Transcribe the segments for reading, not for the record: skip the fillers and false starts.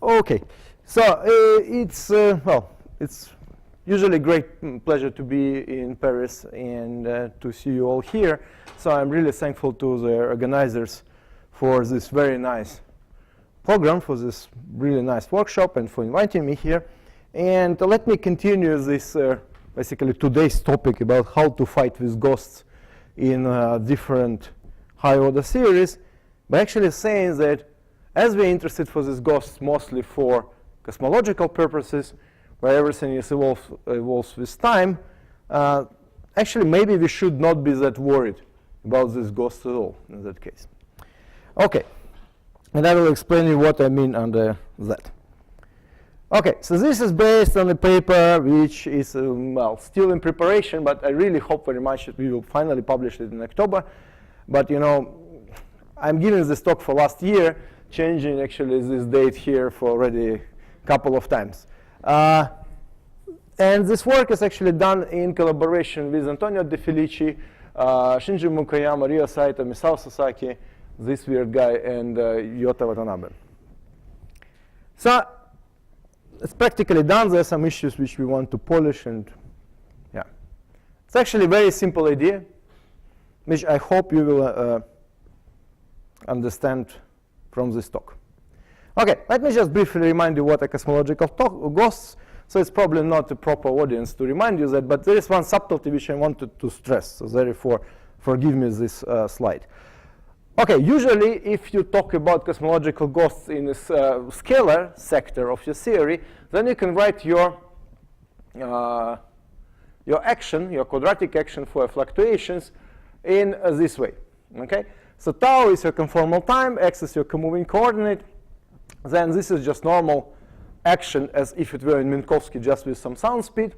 Okay, so it's usually a great pleasure to be in Paris and to see you all here. So I'm really thankful to the organizers for this very nice program, for this really nice workshop, and for inviting me here. And let me continue this basically today's topic about how to fight with ghosts in different high-order theories by actually saying that as we're interested for these ghosts mostly for cosmological purposes, where everything is evolves with time, actually maybe we should not be that worried about these ghosts at all in that case. Okay, and I will explain you what I mean under that. Okay, so this is based on a paper which is, well, still in preparation, but I really hope very much that we will finally publish it in October. But, you know, I'm giving this talk for last year, changing actually this date here for already a couple of times. And this work is actually done in collaboration with Antonio De Felici, Shinji Mukayama, Ryo Saito, Misao Sasaki, this weird guy, and Yota Watanabe. So it's practically done. There are some issues which we want to polish, and yeah. It's actually a very simple idea, which I hope you will understand from this talk. Okay, let me just briefly remind you what a cosmological ghosts. So it's probably not a proper audience to remind you that, but there is one subtlety which I wanted to stress. So therefore, forgive me this slide. Okay, usually if you talk about cosmological ghosts in this scalar sector of your theory, then you can write your action, your quadratic action for fluctuations in this way. Okay, so tau is your conformal time, x is your comoving coordinate. Then this is just normal action as if it were in Minkowski, just with some sound speed.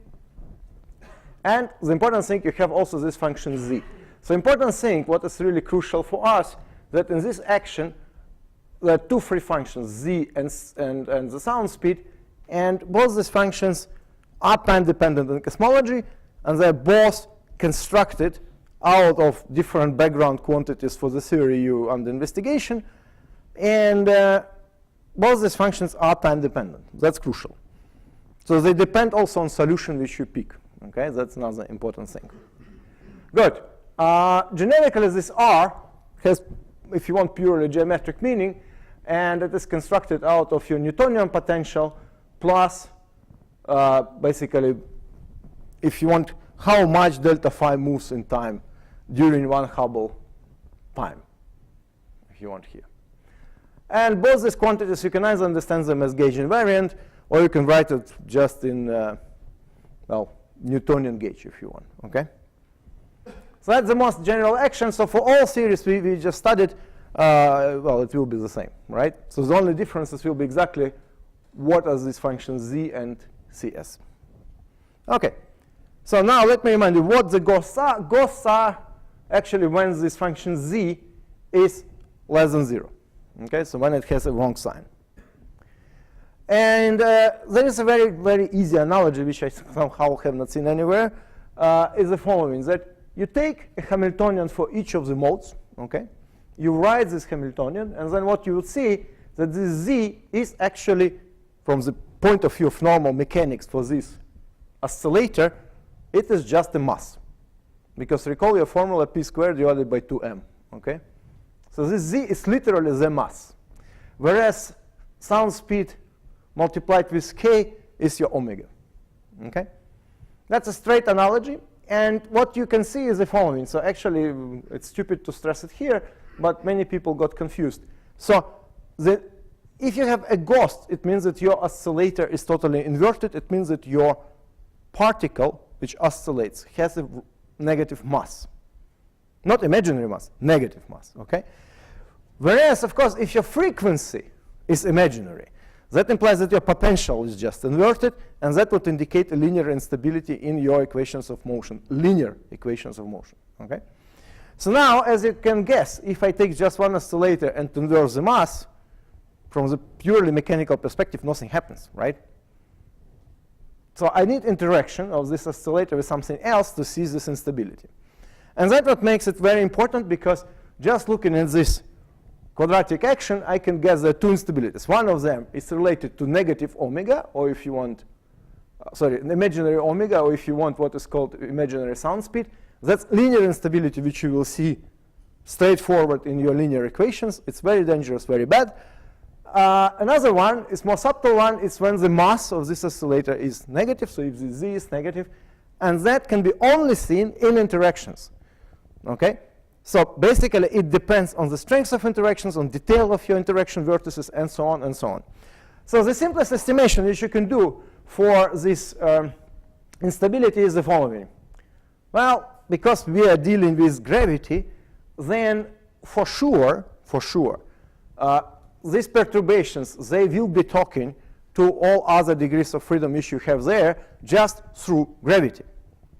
And the important thing, you have also this function z. So important thing, what is really crucial for us, that in this action, there are two free functions, z and the sound speed, and both these functions are time-dependent in cosmology, and they're both constructed out of different background quantities for the theory you under investigation, and both these functions are time-dependent. That's crucial. So they depend also on solution which you pick. Okay, that's another important thing. Good. Generically, this R has, if you want, purely geometric meaning, and it is constructed out of your Newtonian potential plus, basically, if you want, how much delta phi moves in time during one Hubble time, if you want here. And both these quantities, you can either understand them as gauge invariant, or you can write it just in, well, Newtonian gauge, if you want, okay? So that's the most general action. So for all theories we just studied, well, it will be the same, right? So the only differences will be exactly what are these functions z and cs. Okay, so now let me remind you what the ghosts are. Ghosts are actually when this function z is less than 0. Okay, so when it has a wrong sign. And there is a very, very easy analogy, which I somehow have not seen anywhere, is the following, that you take a Hamiltonian for each of the modes, okay? You write this Hamiltonian, and then what you will see that this z is actually, from the point of view of normal mechanics for this oscillator, it is just a mass. Because recall your formula p squared divided by 2m, okay? So this z is literally the mass, whereas sound speed multiplied with k is your omega. Okay, that's a straight analogy, and what you can see is the following. So actually, it's stupid to stress it here, but many people got confused. So if you have a ghost, it means that your oscillator is totally inverted. It means that your particle, which oscillates, has a negative mass. Not imaginary mass, negative mass, okay? Whereas, of course, if your frequency is imaginary, that implies that your potential is just inverted, and that would indicate a linear instability in your equations of motion, linear equations of motion, okay? So now, as you can guess, if I take just one oscillator and invert the mass, from the purely mechanical perspective, nothing happens, right? So I need interaction of this oscillator with something else to see this instability. And that's what makes it very important, because just looking at this quadratic action, I can get the two instabilities. One of them is related to negative omega, or if you want, imaginary omega, or if you want what is called imaginary sound speed. That's linear instability, which you will see straightforward in your linear equations. It's very dangerous, very bad. Another one is more subtle one. It's when the mass of this oscillator is negative, so if the z is negative, and that can be only seen in interactions. Okay? So basically, it depends on the strength of interactions, on detail of your interaction vertices, and so on and so on. So the simplest estimation which you can do for this instability is the following. Well, because we are dealing with gravity, then for sure, these perturbations, they will be talking to all other degrees of freedom which you have there just through gravity.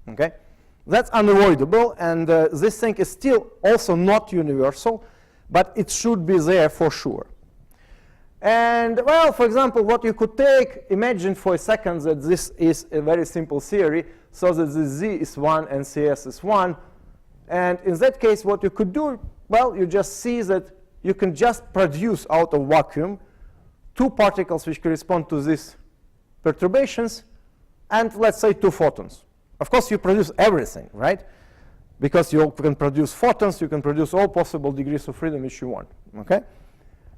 Okay? That's unavoidable, and this thing is still also not universal, but it should be there for sure. And, well, for example, what you could take, imagine for a second that this is a very simple theory, so that the z is 1 and cs is 1. And in that case, what you could do, well, you just see that you can just produce out of vacuum two particles which correspond to these perturbations, and let's say 2 photons. Of course, you produce everything, right? Because you can produce photons, you can produce all possible degrees of freedom which you want, okay?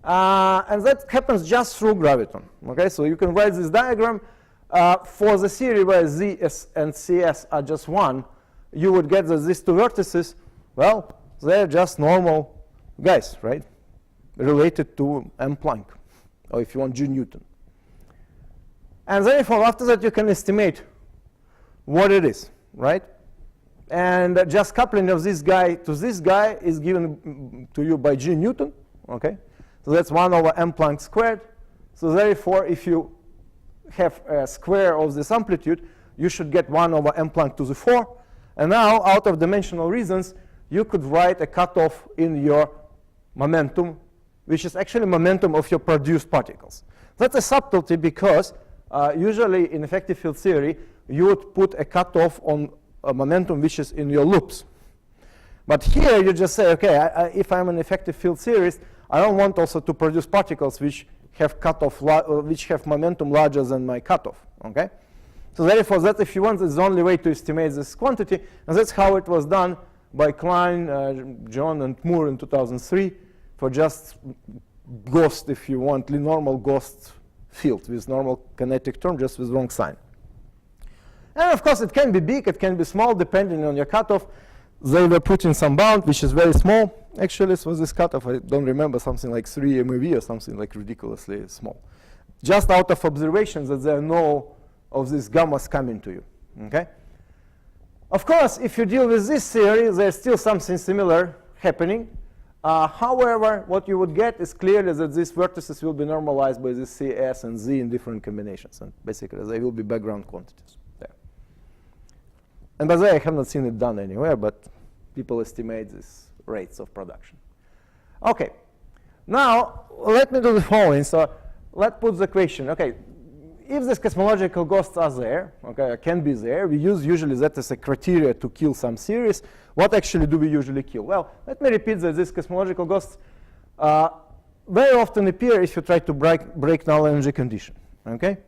And that happens just through graviton, okay? So you can write this diagram. For the theory where z and cs are just 1, you would get that these two vertices, well, they're just normal guys, right? Related to M Planck, or if you want, G Newton. And therefore, after that, you can estimate what it is, right? And just coupling of this guy to this guy is given to you by G Newton, okay? So that's 1 over M Planck squared. So therefore, if you have a square of this amplitude, you should get 1 over M Planck to the 4. And now, out of dimensional reasons, you could write a cutoff in your momentum, which is actually momentum of your produced particles. That's a subtlety because usually in effective field theory, you would put a cutoff on a momentum which is in your loops. But here you just say, okay, if I'm an effective field theorist, I don't want also to produce particles which have cutoff, which have momentum larger than my cutoff. Okay? So therefore, that if you want, is the only way to estimate this quantity, and that's how it was done by Klein, John, and Moore in 2003 for just ghost, if you want, normal ghost field with normal kinetic term, just with wrong sign. And of course, it can be big, it can be small, depending on your cutoff. They were put in some bound, which is very small. Actually, it was this cutoff, I don't remember, something like 3 MeV or something like ridiculously small. Just out of observations that there are no of these gammas coming to you. Okay? Of course, if you deal with this theory, there's still something similar happening. However, what you would get is clearly that these vertices will be normalized by this CS and Z in different combinations. And basically, they will be background quantities there. And by the way, I have not seen it done anywhere, but people estimate these rates of production. OK. Now, let me do the following. So let's put the question. OK, if these cosmological ghosts are there, okay, can be there, we use usually that as a criteria to kill some series. What actually do we usually kill? Well, let me repeat that these cosmological ghosts very often appear if you try to break null energy condition. Okay?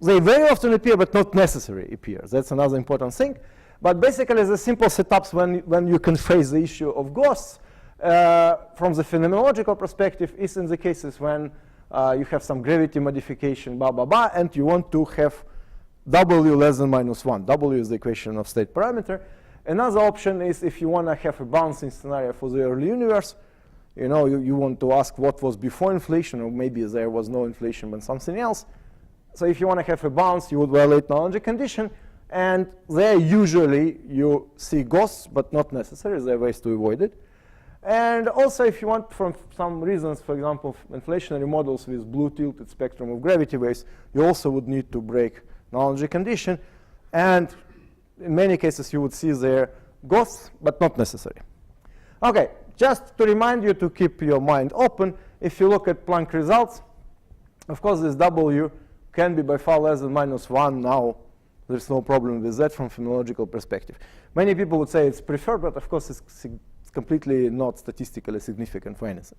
They very often appear, but not necessarily appear. That's another important thing. But basically, the simple setups when you can face the issue of ghosts from the phenomenological perspective is in the cases when you have some gravity modification, blah, blah, blah, and you want to have W less than -1. W is the equation of state parameter. Another option is if you want to have a bouncing scenario for the early universe, you know, you want to ask what was before inflation, or maybe there was no inflation but something else. So if you want to have a bounce, you would violate null energy condition, and there usually you see ghosts, but not necessarily. There are ways to avoid it. And also, if you want, from some reasons, for example, inflationary models with blue tilted spectrum of gravity waves, you also would need to break null energy condition. And in many cases, you would see there ghosts, but not necessary. OK, just to remind you to keep your mind open, if you look at Planck results, of course, this W can be by far less than -1 now. There's no problem with that from phenomenological perspective. Many people would say it's preferred, but of course, it's completely not statistically significant for anything.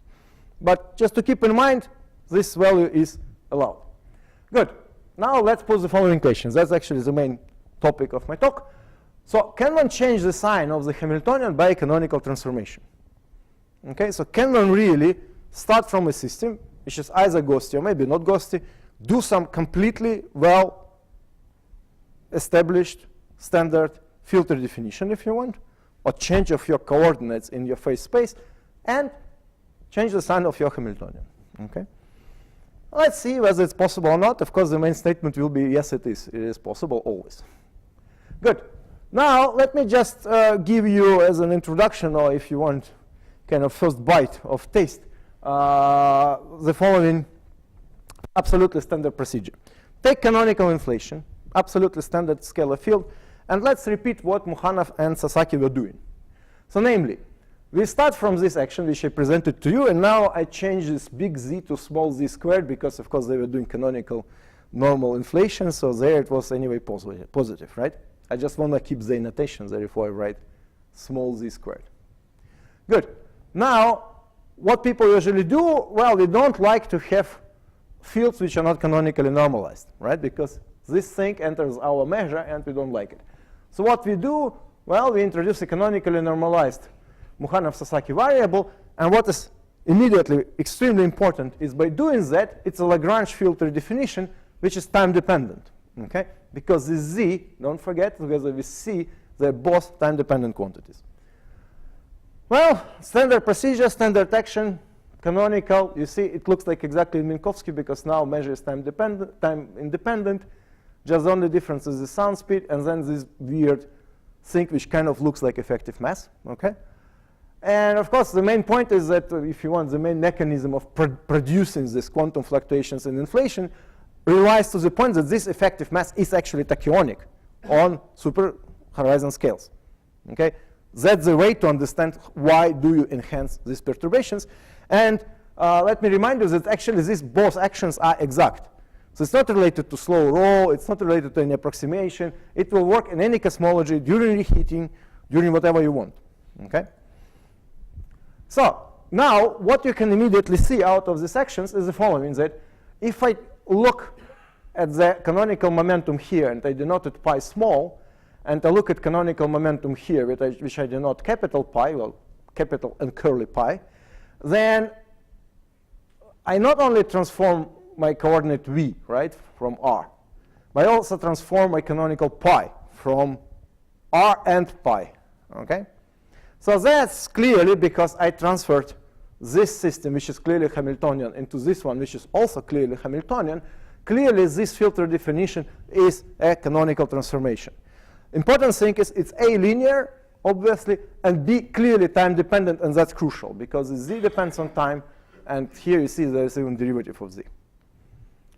But just to keep in mind, this value is allowed. Good. Now let's pose the following questions. That's actually the main topic of my talk. So can one change the sign of the Hamiltonian by a canonical transformation? Okay, so can one really start from a system which is either ghosty or maybe not ghosty, do some completely well established standard filter definition if you want, or change of your coordinates in your phase space, and change the sign of your Hamiltonian. Okay? Let's see whether it's possible or not. Of course, the main statement will be yes, it is. It is possible always. Good. Now, let me just give you as an introduction, or if you want, kind of first bite of taste, the following absolutely standard procedure. Take canonical inflation, absolutely standard scalar field, and let's repeat what Mukhanov and Sasaki were doing. So namely, we start from this action which I presented to you, and now I change this big Z to small z squared because, of course, they were doing canonical normal inflation, so there it was anyway positive, right? I just want to keep the notation, therefore I write small z squared. Good. Now, what people usually do, well, we don't like to have fields which are not canonically normalized, right? Because this thing enters our measure and we don't like it. So what we do, well, we introduce a canonically normalized Mukhanov-Sasaki variable, and what is immediately extremely important is by doing that, it's a Lagrange filter definition which is time dependent, okay? Because this Z, don't forget, together with C, they're both time dependent quantities. Well, standard procedure, standard action, canonical, you see it looks like exactly Minkowski because now measure is time independent, just the only difference is the sound speed, and then this weird thing which kind of looks like effective mass, okay? And of course, the main point is that if you want, the main mechanism of producing these quantum fluctuations in inflation relies to the point that this effective mass is actually tachyonic on super horizon scales, okay? That's the way to understand why do you enhance these perturbations. And let me remind you that actually these both actions are exact. So it's not related to slow roll, it's not related to any approximation. It will work in any cosmology during reheating, during whatever you want, okay? So now what you can immediately see out of these actions is the following, that if I look at the canonical momentum here and I denote it pi small, and I look at canonical momentum here, which I denote capital pi, well, capital and curly pi, then I not only transform my coordinate v, right, from r, but I also transform my canonical pi from r and pi, okay? So that's clearly because I transferred this system, which is clearly Hamiltonian, into this one, which is also clearly Hamiltonian. Clearly, this filter definition is a canonical transformation. Important thing is it's A, linear, obviously, and B, clearly time dependent, and that's crucial because Z depends on time, and here you see there's even derivative of Z.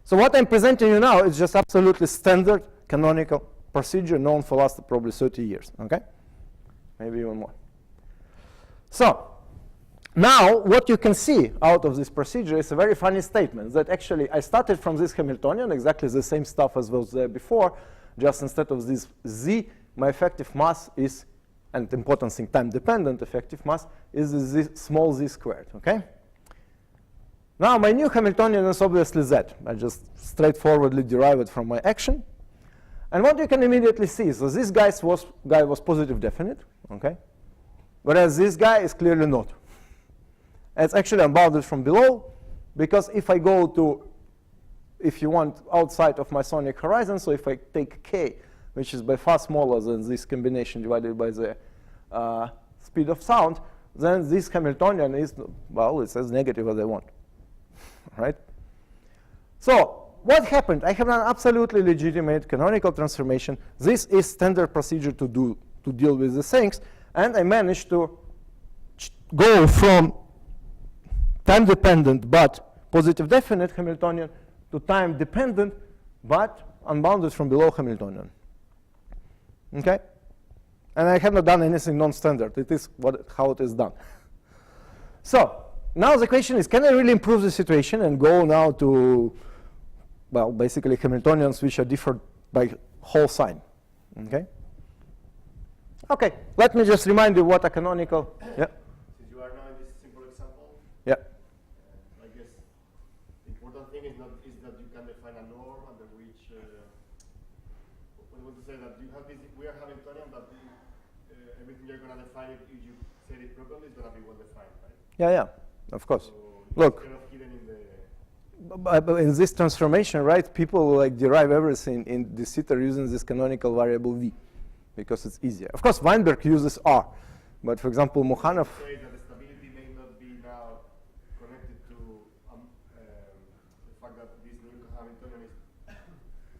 So what I'm presenting you now is just absolutely standard canonical procedure known for last probably 30 years, okay? Maybe even more. So now what you can see out of this procedure is a very funny statement that actually I started from this Hamiltonian, exactly the same stuff as was there before, just instead of this Z, my effective mass is, and important thing, time-dependent effective mass, is this small z squared, okay? Now my new Hamiltonian is obviously Z. I just straightforwardly derive it from my action. And what you can immediately see, so this guy was positive definite, okay? Whereas this guy is clearly not. It's actually unbounded from below, because if I go to, if you want, outside of my sonic horizon, so if I take k, which is by far smaller than this combination divided by the speed of sound, then this Hamiltonian is, well, it's as negative as I want, right? So what happened? I have an absolutely legitimate canonical transformation. This is standard procedure to deal with the things, and I managed to go from time-dependent but positive definite Hamiltonian to time-dependent but unbounded from below Hamiltonian. Okay? And I have not done anything non-standard. It is how it is done. So now the question is, can I really improve the situation and go now to, well, basically Hamiltonians which are differed by whole sign? Okay? Okay, let me just remind you what a canonical. Yeah. Since you are now in this simple example, yeah. say that you have this, we are Hamiltonian, but everything you're going to define it, if you set it properly, is going to be well defined, right? Yeah, of course. So look, kind of hidden in the but in this transformation, right, people like derive everything in the theta using this canonical variable v, because it's easier. Of course, Weinberg uses R, but for example, Mukhanov. Say that the stability may not be now connected to the fact that this new Hamiltonian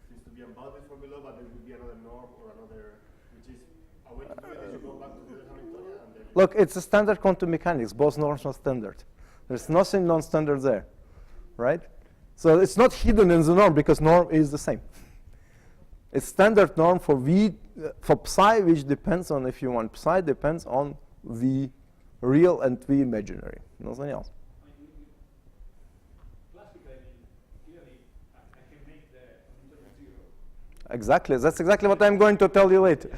seems to be unbounded from below, but there will be another norm or another, which is a way to do it is you go back to the Hamiltonian and then. Look, it's a standard quantum mechanics. Both norms are standard. There's nothing non-standard there, right? So it's not hidden in the norm because norm is the same. It's standard norm for v for psi, which depends on, if you want, psi depends on v real and v imaginary. Nothing else. I mean, classically, clearly, I can make the Hamiltonian zero. Exactly. That's exactly what I'm going to tell you later.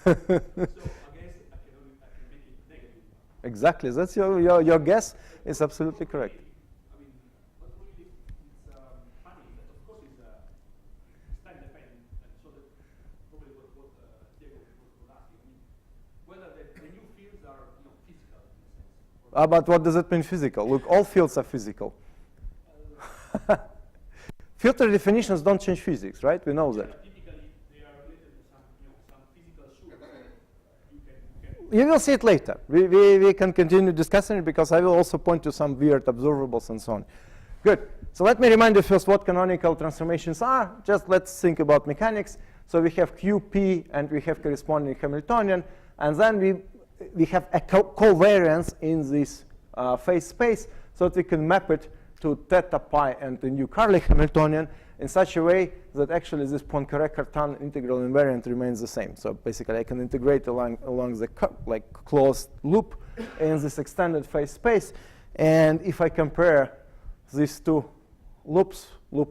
So I guess I can make it negative. Exactly. That's your guess is absolutely correct. I mean, but really, it's funny that of course it's time dependent, and so that probably what Diego was asking. I mean, whether the new fields are physical in a sense. But what does it mean physical? Look, all fields are physical. Filter definitions don't change physics, right? We know that. Typically, they are related to some physical truth. You will see it later. We can continue discussing it because I will also point to some weird observables and so on. Good. So let me remind you first what canonical transformations are. Just let's think about mechanics. So we have QP and we have corresponding Hamiltonian. And then we have a covariance in this phase space so that we can map it to theta pi and the new Carly Hamiltonian in such a way that actually this Poincare-Cartan integral invariant remains the same. So basically, I can integrate along the closed loop in this extended phase space. And if I compare these two loop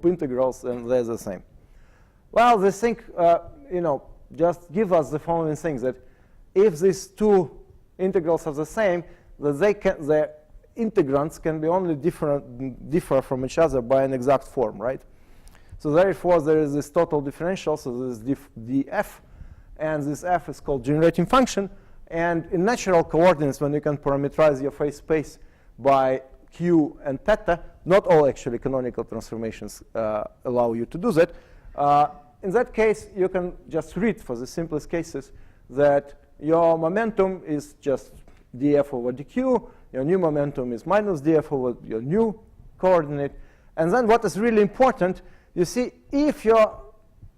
integrals, then they're the same. Well, this thing, just give us the following things, that if these two integrals are the same, that the integrands can be only differ from each other by an exact form, right? So therefore, there is this total differential, so there is df, and this f is called generating function. And in natural coordinates, when you can parameterize your phase space by q and theta, not all actually canonical transformations allow you to do that. In that case, you can just read for the simplest cases that your momentum is just df over dq, your new momentum is minus df over your new coordinate. And then what is really important, you see, if your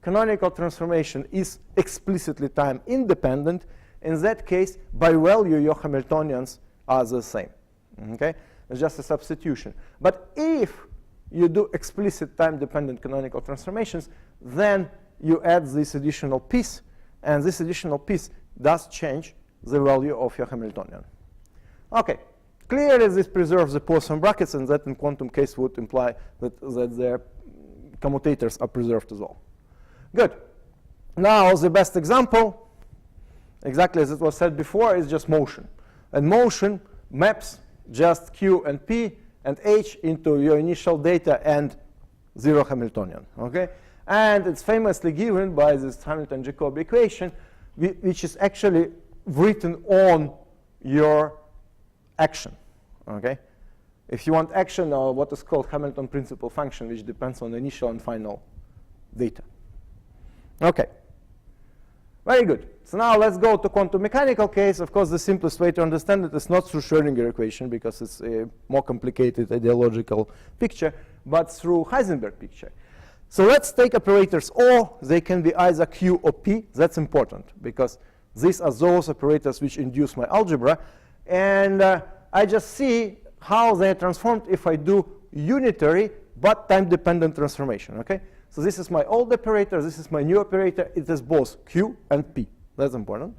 canonical transformation is explicitly time independent, in that case, by value, your Hamiltonians are the same. Okay? It's just a substitution. But if you do explicit time-dependent canonical transformations, then you add this additional piece, and this additional piece does change the value of your Hamiltonian. Okay. Clearly, this preserves the Poisson brackets, and that in quantum case would imply that their commutators are preserved as well. Good. Now, the best example, exactly as it was said before, is just motion. And motion maps just Q and P and H into your initial data and zero Hamiltonian. Okay? And it's famously given by this Hamilton-Jacobi equation, which is actually written on your action. Okay? If you want action, or what is called Hamilton principal function, which depends on initial and final data. Okay. Very good. So now let's go to quantum mechanical case. Of course, the simplest way to understand it is not through Schrödinger equation, because it's a more complicated ideological picture, but through Heisenberg picture. So let's take operators O. They can be either Q or P. That's important, because these are those operators which induce my algebra. And I just see how they are transformed if I do unitary but time-dependent transformation. Okay? So this is my old operator, this is my new operator. It is both Q and P. That's important.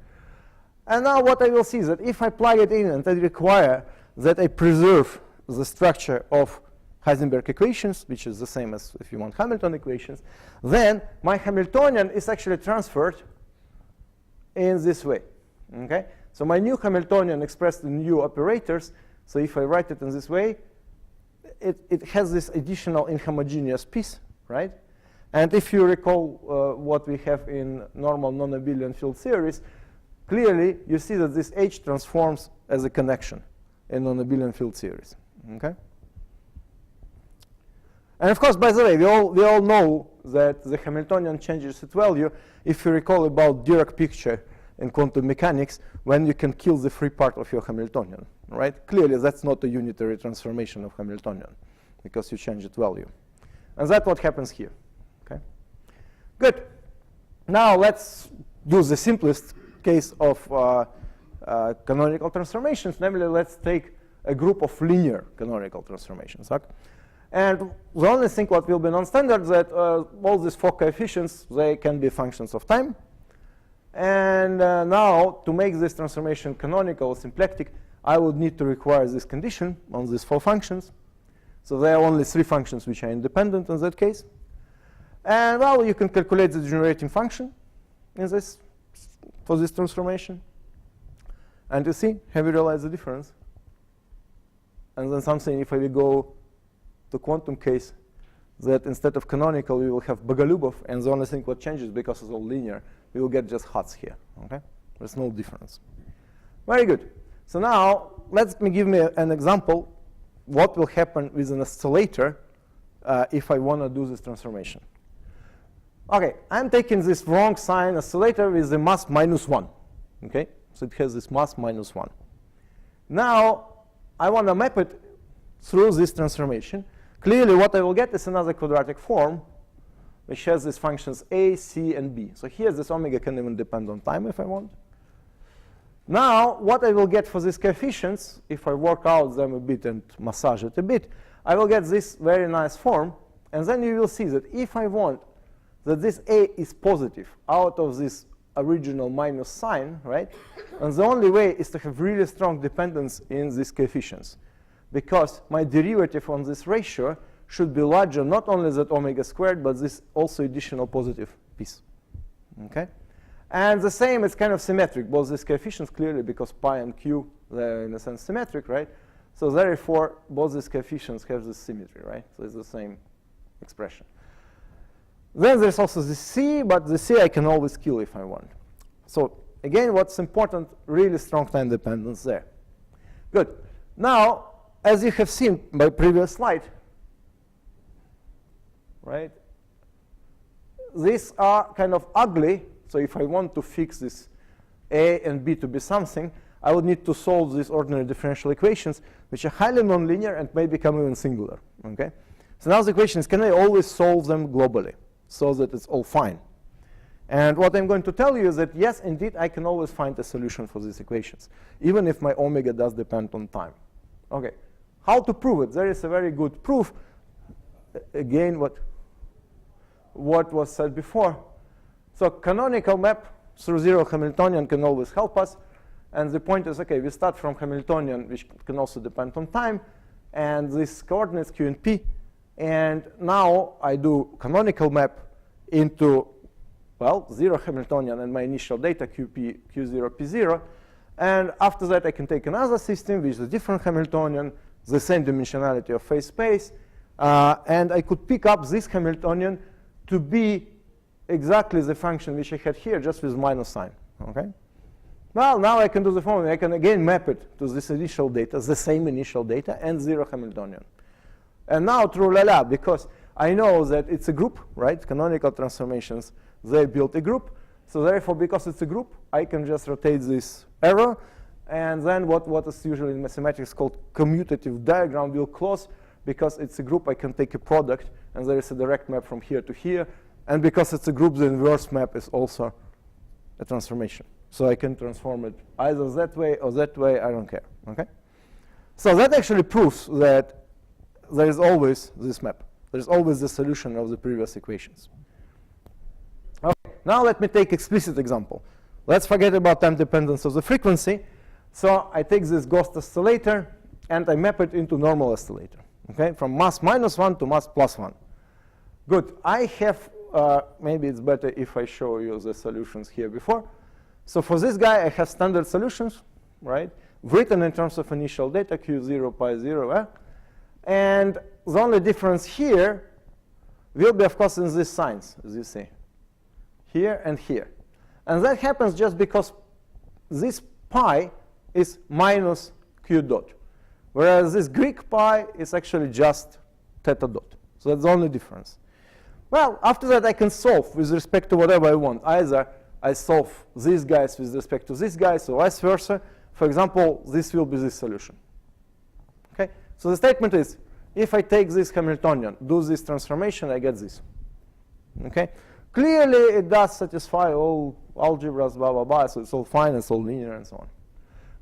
And now what I will see is that if I plug it in and I require that I preserve the structure of Heisenberg equations, which is the same as if you want Hamilton equations, then my Hamiltonian is actually transferred in this way. Okay? So my new Hamiltonian expressed in new operators. So if I write it in this way, it has this additional inhomogeneous piece, right? And if you recall what we have in normal non-abelian field theories, clearly you see that this H transforms as a connection in non-abelian field theories. Okay? And of course, by the way, we all know that the Hamiltonian changes its value if you recall about Dirac picture in quantum mechanics when you can kill the free part of your Hamiltonian, right? Clearly, that's not a unitary transformation of Hamiltonian because you change its value. And that's what happens here. Okay? Good. Now let's do the simplest case of canonical transformations, namely let's take a group of linear canonical transformations. Okay? And the only thing what will be non-standard that all these four coefficients, they can be functions of time. And now to make this transformation canonical or symplectic, I would need to require this condition on these four functions. So there are only three functions which are independent in that case. And well, you can calculate the generating function in this for this transformation. And you see, have you realized the difference? And then something, if I will go to quantum case, that instead of canonical, we will have Bogolubov, and the only thing what changes, because it's all linear, we will get just Hutz here. Okay? There's no difference. Very good. So now, give me an example what will happen with an oscillator if I want to do this transformation. Okay, I'm taking this wrong sign oscillator with the mass -1. Okay? So it has this mass -1. Now, I want to map it through this transformation. Clearly, what I will get is another quadratic form, which has these functions A, C, and B. So here, this omega can even depend on time if I want. Now, what I will get for these coefficients, if I work out them a bit and massage it a bit, I will get this very nice form. And then you will see that if I want that this A is positive out of this original minus sign, right? And the only way is to have really strong dependence in these coefficients, because my derivative on this ratio should be larger, not only that omega squared, but this also additional positive piece. Okay? And the same, it's kind of symmetric, both these coefficients clearly, because pi and q, they're in a sense symmetric, right? So therefore, both these coefficients have this symmetry, right? So it's the same expression. Then there's also the C, but the C I can always kill if I want. So again, what's important, really strong time dependence there. Good. Now, as you have seen by previous slide, right, these are kind of ugly. So if I want to fix this A and B to be something, I would need to solve these ordinary differential equations, which are highly nonlinear and may become even singular. Okay? So now the question is, can I always solve them globally so that it's all fine? And what I'm going to tell you is that, yes, indeed, I can always find a solution for these equations, even if my omega does depend on time. Okay, how to prove it? There is a very good proof. Again, what was said before. So canonical map through zero Hamiltonian can always help us. And the point is, okay, we start from Hamiltonian, which can also depend on time, and these coordinates Q and P. And now I do canonical map into, well, zero Hamiltonian and my initial data QP, Q0, P0. And after that, I can take another system with a different Hamiltonian, the same dimensionality of phase space. And I could pick up this Hamiltonian to be exactly the function which I had here, just with minus sign. Okay? Well, now I can do the following. I can again map it to this initial data, the same initial data, and zero Hamiltonian. And now, true-la-la, because I know that it's a group, right? Canonical transformations, they build a group. So therefore, because it's a group, I can just rotate this arrow. And then what is usually in mathematics called commutative diagram will close. Because it's a group, I can take a product, and there is a direct map from here to here. And because it's a group, the inverse map is also a transformation. So I can transform it either that way or that way, I don't care. Okay? So that actually proves that there is always this map. There's always the solution of the previous equations. Okay, now let me take explicit example. Let's forget about time dependence of the frequency. So I take this ghost oscillator, and I map it into normal oscillator. Okay, from mass -1 to mass +1. Good. I have, maybe it's better if I show you the solutions here before. So for this guy, I have standard solutions, right? Written in terms of initial data, Q0, pi 0. And the only difference here, will be, of course, in these signs, as you see, here and here. And that happens just because this pi is minus q dot, whereas this Greek pi is actually just theta dot. So that's the only difference. Well, after that, I can solve with respect to whatever I want. Either I solve these guys with respect to these guys, or vice versa. For example, this will be this solution. Okay? So the statement is, if I take this Hamiltonian, do this transformation, I get this. Okay? Clearly, it does satisfy all algebras, blah, blah, blah. So it's all fine, it's all linear, and so on.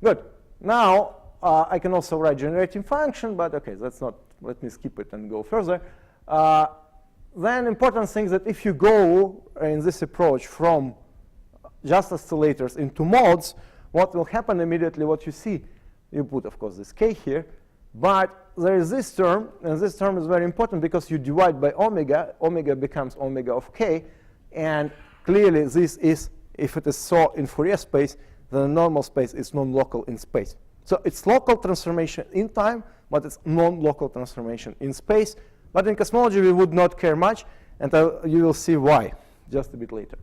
Good. Now, I can also write generating function, but OK, that's not. Let me skip it and go further. Then important thing is that if you go in this approach from just oscillators into modes, what will happen immediately, what you see, you put, of course, this k here, but there is this term, and this term is very important because you divide by omega, omega becomes omega of k, and clearly this is, if it is so in Fourier space, then the normal space is non-local in space. So it's local transformation in time, but it's non-local transformation in space. But in cosmology, we would not care much, and you will see why just a bit later.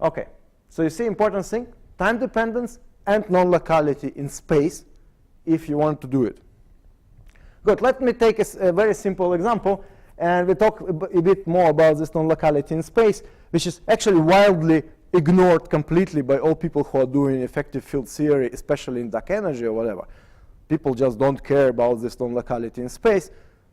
OK, so you see important thing, time dependence and non-locality in space if you want to do it. Good, let me take a very simple example, and we talk a bit more about this non-locality in space, which is actually wildly ignored completely by all people who are doing effective field theory, especially in dark energy or whatever. People just don't care about this non-locality in space.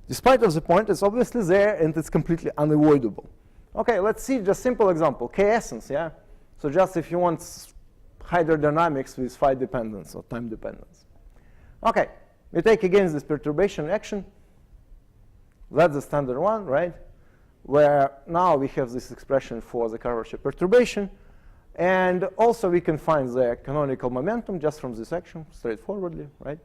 Despite of the point, it's obviously there, and it's completely unavoidable. OK, let's see just simple example, k-essence, yeah? So just if you want hydrodynamics with phi dependence or time dependence. OK, we take again this perturbation action. That's the standard one, right? Where now we have this expression for the curvature perturbation. And also we can find the canonical momentum just from this action, straightforwardly, right?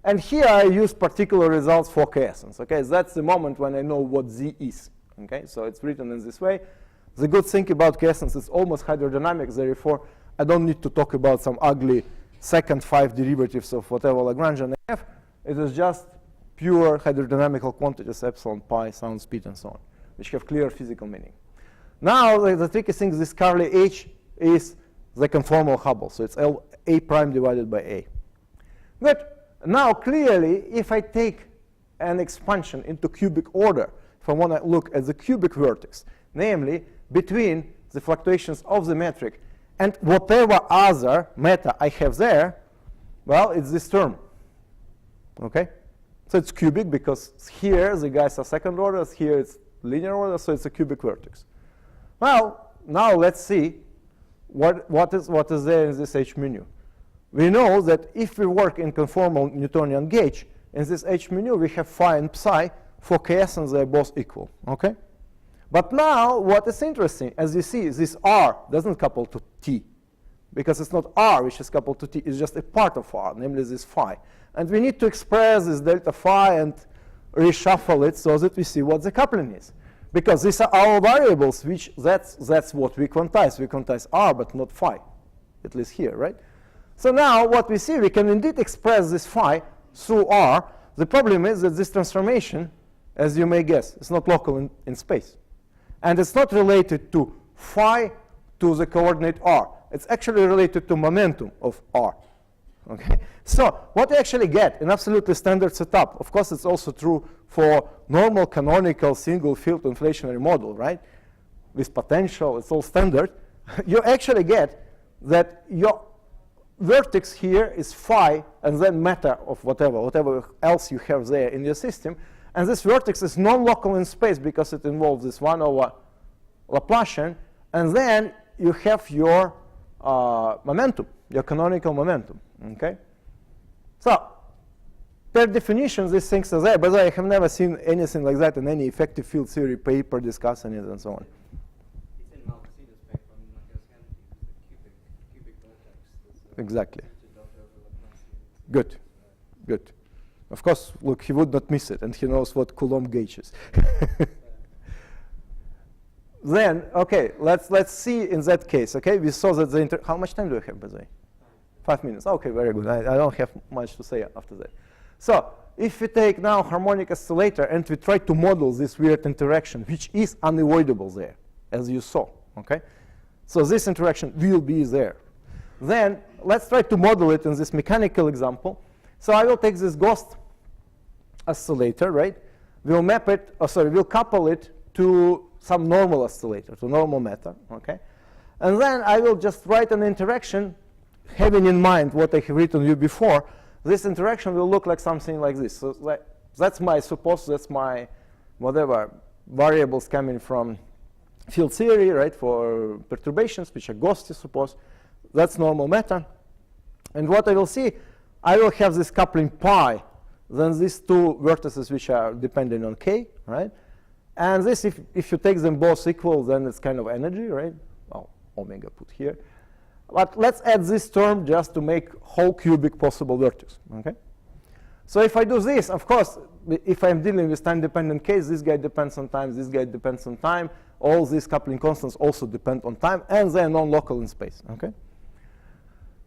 And here I use particular results for k-essence. Okay, that's the moment when I know what z is. Okay, so it's written in this way. The good thing about k-essence is almost hydrodynamics. Therefore, I don't need to talk about some ugly second 5 derivatives of whatever Lagrangian I have. It is just pure hydrodynamical quantities, epsilon, pi, sound speed, and so on, which have clear physical meaning. Now, the tricky thing is this curly h is the conformal Hubble. So it's A prime divided by A. Good. Now, clearly, if I take an expansion into cubic order, if I want to look at the cubic vertex, namely between the fluctuations of the metric and whatever other meta I have there, well, it's this term. OK? So it's cubic because here the guys are second orders, here it's linear order, so it's a cubic vertex. Well, now let's see what is there in this h mu. We know that if we work in conformal Newtonian gauge, in this h mu we have phi and psi. For k-essence, they're both equal. Okay? But now, what is interesting, as you see, this r doesn't couple to t, because it's not r which is coupled to t, it's just a part of r, namely this phi. And we need to express this delta phi and reshuffle it so that we see what the coupling is. Because these are our variables, which that's what we quantize. We quantize r, but not phi, at least here, right? So now what we see, we can indeed express this phi through r. The problem is that this transformation, as you may guess, is not local in space. And it's not related to phi to the coordinate r. It's actually related to momentum of r. Okay? So what you actually get in absolutely standard setup, of course it's also true for normal canonical single field inflationary model, right? With potential, it's all standard. You actually get that your vertex here is phi and then matter of whatever else you have there in your system. And this vertex is non-local in space because it involves this 1 over Laplacian. And then you have your momentum, your canonical momentum. Okay? So, per definition, these things are there. By the way, I have never seen anything like that in any effective field theory paper discussing it and so on. It's in Malpasides paper, the cubic vertex. Exactly. Good. Good. Of course, look, he would not miss it, and he knows what Coulomb gauge is. Then, okay, let's see in that case. Okay, we saw that how much time do I have, by the way? 5 minutes. Okay, very good. I don't have much to say after that. So if we take now harmonic oscillator and we try to model this weird interaction, which is unavoidable there, as you saw, okay? So this interaction will be there. Then let's try to model it in this mechanical example. So I will take this ghost oscillator, right? We'll map it, we'll couple it to some normal oscillator, to normal matter, okay? And then I will just write an interaction, having in mind what I have written you before. This interaction will look like something like this. So that's my whatever variables coming from field theory, right, for perturbations, which are ghosty, suppose. That's normal matter. And what I will see, I will have this coupling pi, then these two vertices which are dependent on k, right? And this, if you take them both equal, then it's kind of energy, right? Well, omega put here. But let's add this term just to make whole cubic possible vertex, okay? So if I do this, of course, if I'm dealing with time-dependent case, this guy depends on time, this guy depends on time. All these coupling constants also depend on time, and they're non-local in space, okay?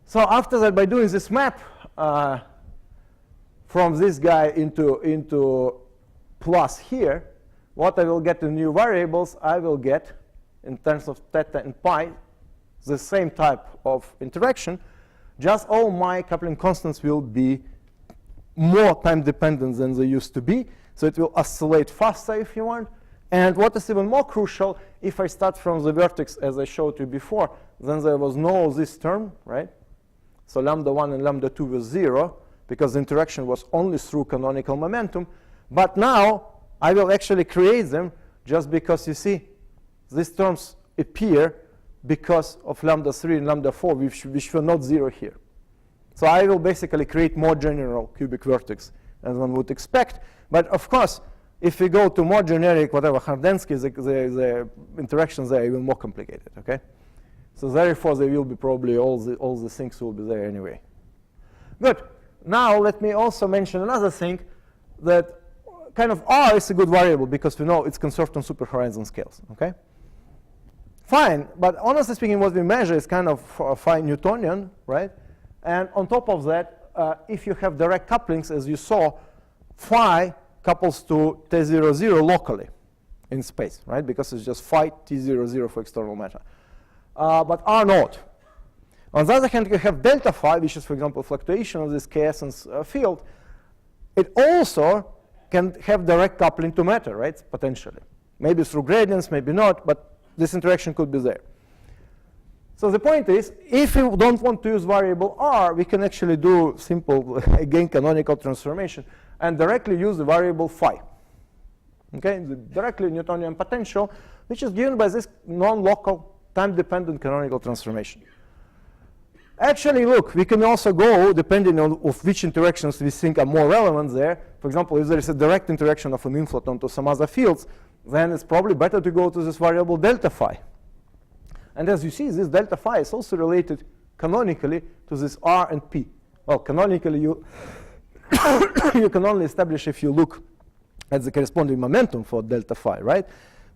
So after that, by doing this map from this guy into plus here, what I will get in new variables, I will get, in terms of theta and pi, the same type of interaction, just all my coupling constants will be more time dependent than they used to be, so it will oscillate faster if you want. And what is even more crucial, if I start from the vertex as I showed you before, then there was no this term, right? So lambda 1 and lambda 2 was 0, because the interaction was only through canonical momentum. But now I will actually create them just because, you see, these terms appear because of lambda 3 and lambda 4, which were not 0 here. So I will basically create more general cubic vertex as one would expect. But of course, if we go to more generic, whatever, Hardensky, the interactions there are even more complicated, okay? So therefore, they will be probably all the things will be there anyway. Good. Now let me also mention another thing, that kind of R is a good variable because we know it's conserved on super-horizon scales, okay? Fine, but honestly speaking, what we measure is kind of phi Newtonian, right? And on top of that, if you have direct couplings, as you saw, phi couples to T00 locally in space, right? Because it's just phi T00 for external matter. But R not. On the other hand, you have delta phi, which is, for example, fluctuation of this k-essence field. It also can have direct coupling to matter, right, potentially. Maybe through gradients, maybe not, but this interaction could be there. So the point is, if we don't want to use variable R, we can actually do simple, again, canonical transformation and directly use the variable phi. Okay, the directly Newtonian potential, which is given by this non-local time-dependent canonical transformation. Actually, look, we can also go, depending on which interactions we think are more relevant there. For example, if there is a direct interaction of an inflaton to some other fields, then it's probably better to go to this variable delta phi. And as you see, this delta phi is also related canonically to this R and P. Well, canonically, you can only establish if you look at the corresponding momentum for delta phi, right?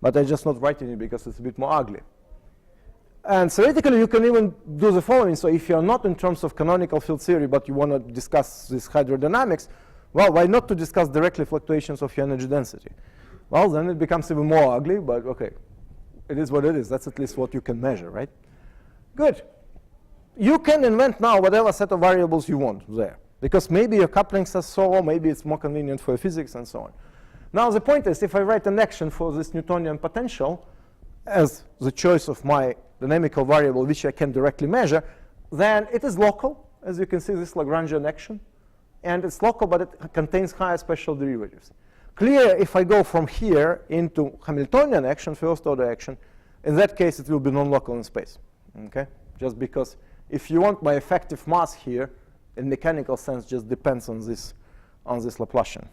But I'm just not writing it because it's a bit more ugly. And theoretically, you can even do the following. So if you're not in terms of canonical field theory, but you want to discuss this hydrodynamics, well, why not to discuss directly fluctuations of your energy density? Well, then it becomes even more ugly, but OK. It is what it is. That's at least what you can measure, right? Good. You can invent now whatever set of variables you want there, because maybe your couplings are so, maybe it's more convenient for physics and so on. Now, the point is, if I write an action for this Newtonian potential as the choice of my dynamical variable, which I can directly measure, then it is local. As you can see, this Lagrangian action. And it's local, but it contains higher special derivatives. Clear, if I go from here into Hamiltonian action, first order action, in that case, it will be non-local in space. Okay? Just because if you want my effective mass here, in mechanical sense, just depends on this Laplacian.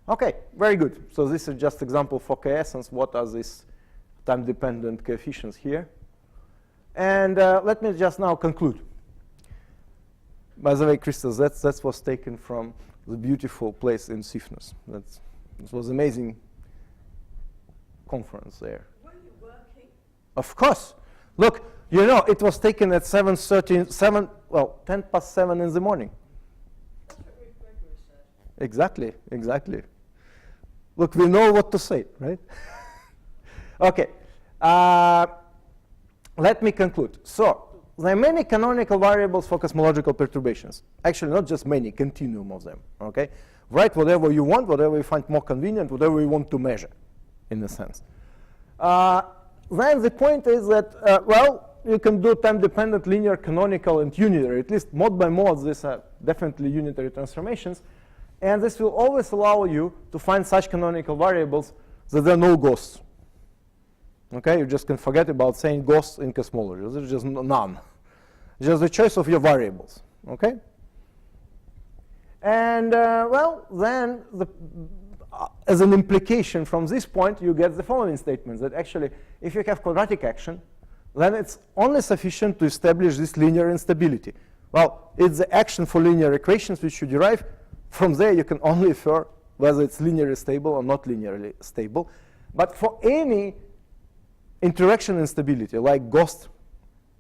Okay, very good. So this is just example for k-essence. What are these time-dependent coefficients here? And let me just now conclude. By the way, Christos, that was taken from the beautiful place in Sifnos. This was amazing conference there. Were you working? Of course. Look, you know, it was taken at 10 past 7 in the morning. That's what Ruth Gregory said. Exactly, exactly. Look, we know what to say, right? Okay. Let me conclude. So, there are many canonical variables for cosmological perturbations. Actually, not just many, continuum of them, okay? Write whatever you want, whatever you find more convenient, whatever you want to measure, in a sense. Then the point is that, well, you can do time-dependent, linear, canonical, and unitary. At least mod by mod, these are definitely unitary transformations. And this will always allow you to find such canonical variables that there are no ghosts. Okay, you just can forget about saying ghosts in cosmology. There's just none. Just the choice of your variables. Okay? And, well, then, as an implication from this point, you get the following statement, that actually, if you have quadratic action, then it's only sufficient to establish this linear instability. Well, it's the action for linear equations which you derive. From there, you can only infer whether it's linearly stable or not linearly stable. But for any interaction instability, like ghost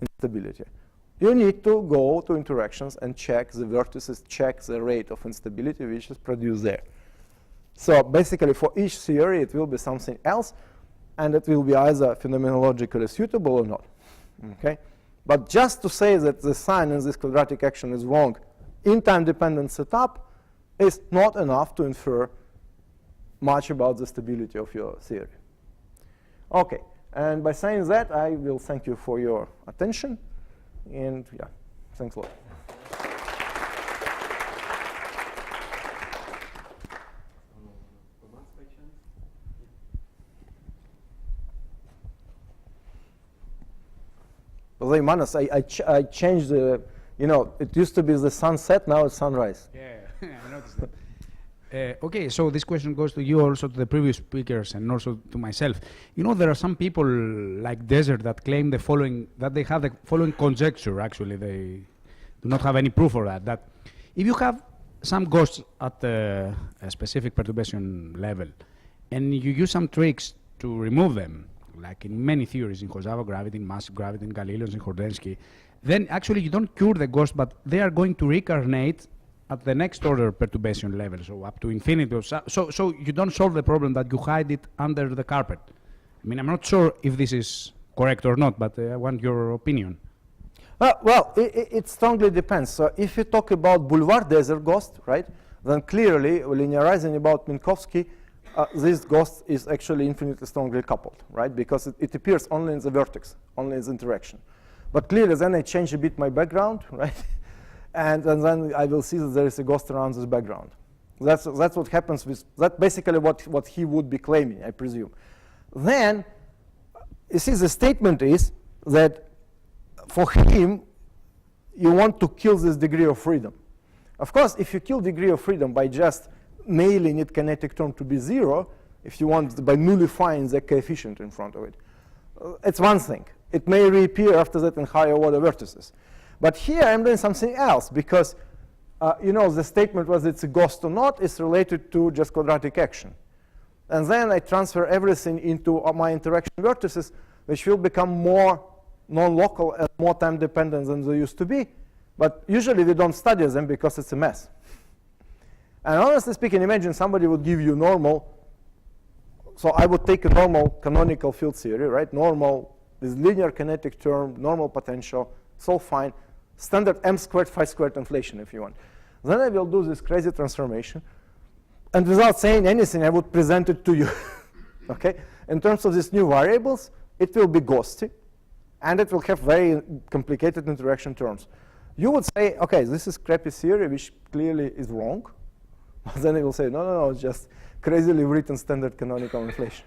instability, you need to go to interactions and check the vertices, check the rate of instability which is produced there. So basically, for each theory, it will be something else, and it will be either phenomenologically suitable or not. Okay? But just to say that the sign in this quadratic action is wrong in time-dependent setup is not enough to infer much about the stability of your theory. Okay, and by saying that, I will thank you for your attention, and yeah, thanks a lot. Well, Manas, I changed the, you know, it used to be the sunset, now it's sunrise. Yeah, I noticed that. Okay, so this question goes to you, also to the previous speakers, and also to myself. You know, there are some people like Desert that claim the following, that they have the following conjecture, actually. They do not have any proof for that. That if you have some ghosts at a specific perturbation level, and you use some tricks to remove them, like in many theories, in Kozawa gravity, in massive gravity, in Galileans, in Hordensky, then actually you don't cure the ghost, but they are going to reincarnate at the next order perturbation level, so up to infinity. So you don't solve the problem that you hide it under the carpet. I mean, I'm not sure if this is correct or not, but I want your opinion. Well, it strongly depends. So if you talk about Boulevard Desert ghost, right, then clearly, linearizing about Minkowski, this ghost is actually infinitely strongly coupled, right, because it appears only in the vertex, only in the interaction. But clearly, then I change a bit my background, right? And then I will see that there is a ghost around this background. That's what happens with, that's basically what he would be claiming, I presume. Then, you see, the statement is that for him, you want to kill this degree of freedom. Of course, if you kill degree of freedom by just nailing its kinetic term to be 0, if you want by nullifying the coefficient in front of it, it's one thing. It may reappear after that in higher order vertices. But here I'm doing something else, because you know, the statement whether it's a ghost or not is related to just quadratic action. And then I transfer everything into my interaction vertices, which will become more non-local and more time-dependent than they used to be. But usually we don't study them because it's a mess. And honestly speaking, imagine somebody would give you normal. So I would take a normal canonical field theory, right? Normal with linear kinetic term, normal potential, it's all fine. Standard m squared, phi squared inflation, if you want. Then I will do this crazy transformation. And without saying anything, I would present it to you. Okay? In terms of these new variables, it will be ghosty. And it will have very complicated interaction terms. You would say, OK, this is crappy theory, which clearly is wrong. But then it will say, no, it's just crazily written standard canonical inflation.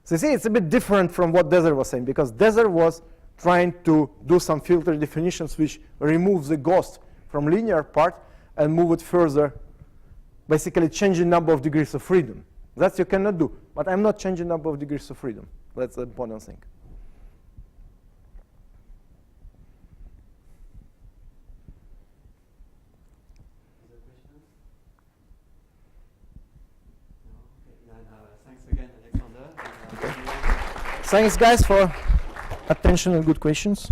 So you see, it's a bit different from what Desert was saying, because Desert was trying to do some filter definitions which remove the ghost from linear part and move it further, basically changing number of degrees of freedom. That you cannot do. But I'm not changing number of degrees of freedom. That's the important thing. Thanks again, Alexander. Thanks, guys, for attention and good questions.